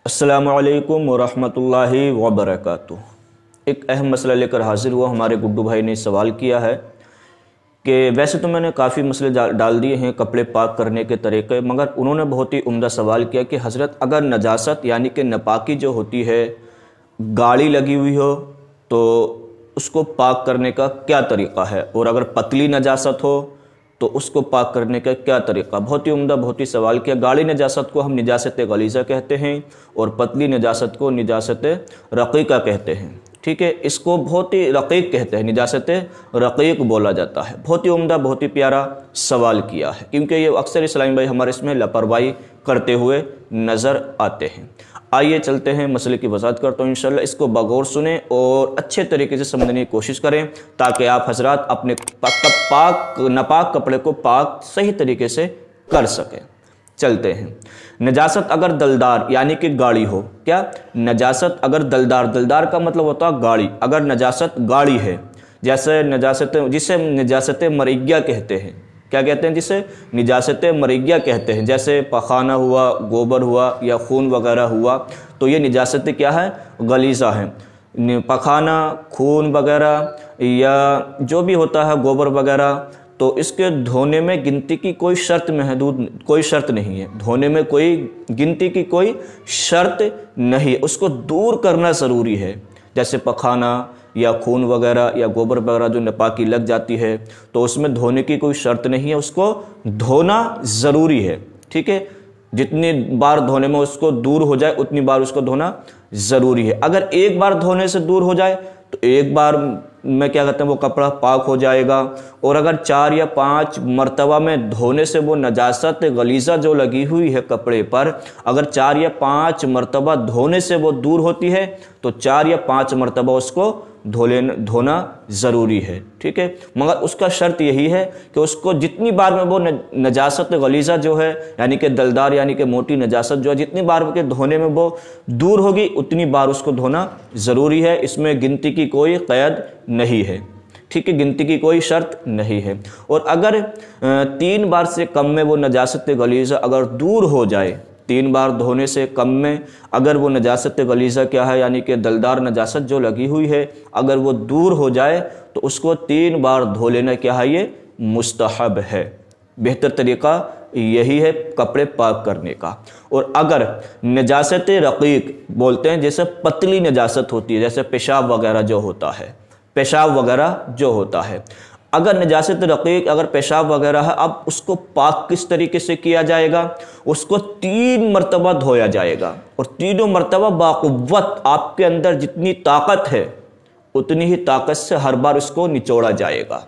السلام علیکم ورحمۃ اللہ وبرکاتہ۔ ایک اہم مسئلہ لے کر حاضر ہوا۔ ہمارے گڈو بھائی نے سوال کیا ہے کہ ویسے تو میں نے کافی مسئلے ڈال دیے ہیں کپڑے پاک کرنے کے طریقے، مگر انہوں نے بہت ہی عمدہ سوال کیا کہ حضرت اگر نجاست یعنی کہ ناپاکی جو ہوتی ہے گاڑی لگی ہوئی ہو تو اس کو پاک کرنے کا کیا طریقہ ہے، اور اگر پتلی نجاست ہو تو اس کو پاک کرنے کا کیا طریقہ۔ بہت ہی عمدہ بہت ہی سوال کیا۔ گاڑی نجاست کو ہم نجاست غلیظہ کہتے ہیں اور پتلی نجاست کو نجاست رقیقہ کہتے ہیں، ٹھیک ہے۔ اس کو بہت ہی رقیق کہتے ہیں، نجاست رقیق بولا جاتا ہے۔ بہت ہی عمدہ بہت ہی پیارا سوال کیا ہے، کیونکہ یہ اکثر اسلامی بھائی ہمارے اس میں لاپرواہی کرتے ہوئے نظر آتے ہیں۔ آئیے چلتے ہیں، مسئلے کی وضاحت کرتا ہوں انشاءاللہ۔ اس کو بغور سنیں اور اچھے طریقے سے سمجھنے کی کوشش کریں تاکہ آپ حضرات اپنے ناپاک کپڑے کو پاک صحیح طریقے سے کر سکیں۔ چلتے ہیں۔ نجاست اگر دلدار یعنی کہ گاڑی ہو، کیا نجاست اگر دلدار کا مطلب ہوتا ہے گاڑی، اگر نجاست گاڑی ہے جیسے جسے نجاست مرئیہ کہتے ہیں، کیا کہتے ہیں جسے نجاست مرئیہ کہتے ہیں، جیسے پخانہ ہوا، گوبر ہوا یا خون وغیرہ ہوا، تو یہ نجاست کیا ہے غلیظہ ہے۔ پخانہ، خون وغیرہ یا جو بھی ہوتا ہے گوبر وغیرہ، تو اس کے دھونے میں گنتی کی کوئی شرط نہیں ہے، دھونے میں کوئی گنتی کی کوئی شرط نہیں ہے، اس کو دور کرنا ضروری ہے۔ جیسے پخانہ یا خون وغیرہ یا گوبر وغیرہ جو ناپاکی لگ جاتی ہے تو اس میں دھونے کی کوئی شرط نہیں ہے، اس کو دھونا ضروری ہے، ٹھیک ہے۔ جتنی بار دھونے میں اس کو دور ہو جائے اتنی بار اس کو دھونا ضروری ہے۔ اگر ایک بار دھونے سے دور ہو جائے تو ایک بار میں کیا کہتے ہیں وہ کپڑا پاک ہو جائے گا، اور اگر 4 یا 5 مرتبہ میں دھونے سے وہ نجاست غلیظہ جو لگی ہوئی ہے کپڑے پر، اگر 4 یا 5 مرتبہ دھونے سے وہ دور ہوتی ہے تو 4 یا 5 مرتبہ اس کو دھونا ضروری ہے، ٹھیک ہے۔ مگر اس کا شرط یہی ہے کہ اس کو جتنی بار میں وہ نجاست غلیظہ جو ہے یعنی کہ دلدار یعنی کہ موٹی نجاست جو ہے جتنی بار کے دھونے میں وہ دور ہوگی اتنی بار اس کو دھونا ضروری ہے۔ اس میں گنتی کی کوئی قید نہیں ہے، ٹھیک ہے، گنتی کی کوئی شرط نہیں ہے۔ اور اگر 3 بار سے کم میں وہ نجاست غلیظہ اگر دور ہو جائے، 3 بار دھونے سے کم میں اگر وہ نجاست غلیظہ کیا ہے یعنی کہ دلدار نجاست جو لگی ہوئی ہے اگر وہ دور ہو جائے تو اس کو 3 بار دھو لینا کیا ہے، یہ مستحب ہے۔ بہتر طریقہ یہی ہے کپڑے پاک کرنے کا۔ اور اگر نجاست رقیق بولتے ہیں جیسے پتلی نجاست ہوتی ہے، جیسے پیشاب وغیرہ جو ہوتا ہے، اگر نجاست رقیق اگر پیشاب وغیرہ ہے، اب اس کو پاک کس طریقے سے کیا جائے گا، اس کو 3 مرتبہ دھویا جائے گا، اور تینوں مرتبہ باقوت آپ کے اندر جتنی طاقت ہے اتنی ہی طاقت سے ہر بار اس کو نچوڑا جائے گا۔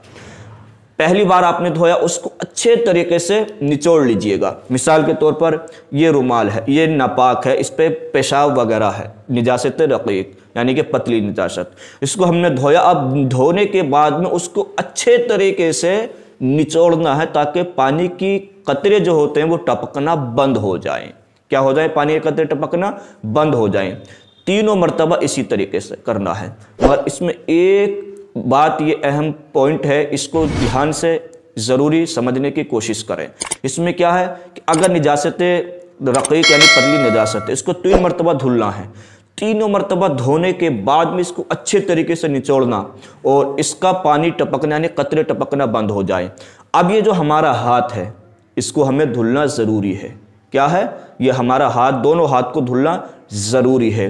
پہلی بار آپ نے دھویا اس کو اچھے طریقے سے نچوڑ لیجئے گا۔ مثال کے طور پر یہ رومال ہے، یہ ناپاک ہے، اس پہ پیشاب وغیرہ ہے، نجاست رقیق یعنی کہ پتلی نجاست، اس کو ہم نے دھویا۔ اب دھونے کے بعد میں اس کو اچھے طریقے سے نچوڑنا ہے تاکہ پانی کی قطرے جو ہوتے ہیں وہ ٹپکنا بند ہو جائیں۔ کیا ہو جائے؟ پانی کے قطرے ٹپکنا بند ہو جائیں۔ تینوں مرتبہ اسی طریقے سے کرنا ہے۔ مگر اس میں ایک بات، یہ اہم پوائنٹ ہے، اس کو دھیان سے ضروری سمجھنے کی کوشش کریں۔ اس میں کیا ہے کہ اگر نجاست رقیق یعنی پتلی نجاست ہے، اس کو 3 مرتبہ دھلنا ہے، تینوں مرتبہ دھونے کے بعد میں اس کو اچھے طریقے سے نچوڑنا اور اس کا پانی ٹپکنا یعنی قطرے ٹپکنا بند ہو جائے۔ اب یہ جو ہمارا ہاتھ ہے اس کو ہمیں دھلنا ضروری ہے۔ کیا ہے؟ یہ ہمارا ہاتھ، دونوں ہاتھ کو دھلنا ضروری ہے۔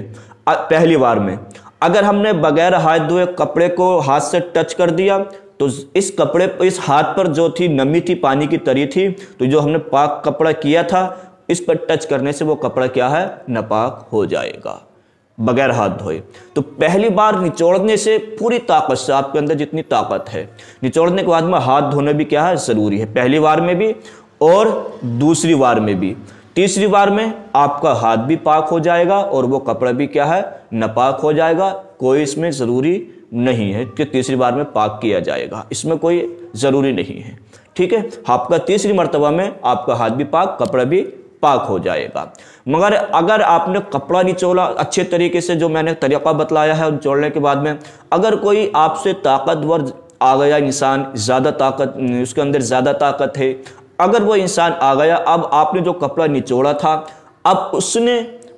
پہلی بار میں اگر ہم نے بغیر ہاتھ دھوئے کپڑے کو ہاتھ سے ٹچ کر دیا تو اس ہاتھ پر جو تھی نمی تھی، پانی کی تری تھی، تو جو ہم نے پاک کپڑا کیا تھا اس پر ٹچ کرنے سے وہ کپڑا کیا ہے؟ ناپاک ہو جائے گا بغیر ہاتھ دھوئے۔ تو پہلی بار نچوڑنے سے پوری طاقت سے، آپ کے اندر جتنی طاقت ہے، نچوڑنے کے بعد میں ہاتھ دھونا بھی کیا ہے؟ ضروری ہے، پہلی بار میں بھی اور دوسری بار میں بھی۔ تیسری بار میں آپ کا ہاتھ بھی پاک ہو جائے گا اور وہ کپڑا بھی کیا ہے؟ ناپاک ہو جائے گا۔ کوئی اس میں ضروری نہیں ہے کہ تیسری بار میں پاک کیا جائے گا، اس میں کوئی ضروری نہیں ہے، ٹھیک ہے۔ آپ کا تیسری مرتبہ میں آپ کا ہاتھ بھی پاک، کپڑا بھی پاک ہو جائے گا۔ مگر اگر آپ نے کپڑا نچوڑا اچھے طریقے سے، جو میں نے طریقہ بتلایا ہے نچوڑنے کے بعد میں، اگر کوئی آپ سے طاقتور آ گیا انسان، زیادہ طاقت اس کے اندر زیادہ طاقت ہے، اگر وہ انسان آ گیا، اب آپ نے جو کپڑا نچوڑا تھا اب اس نے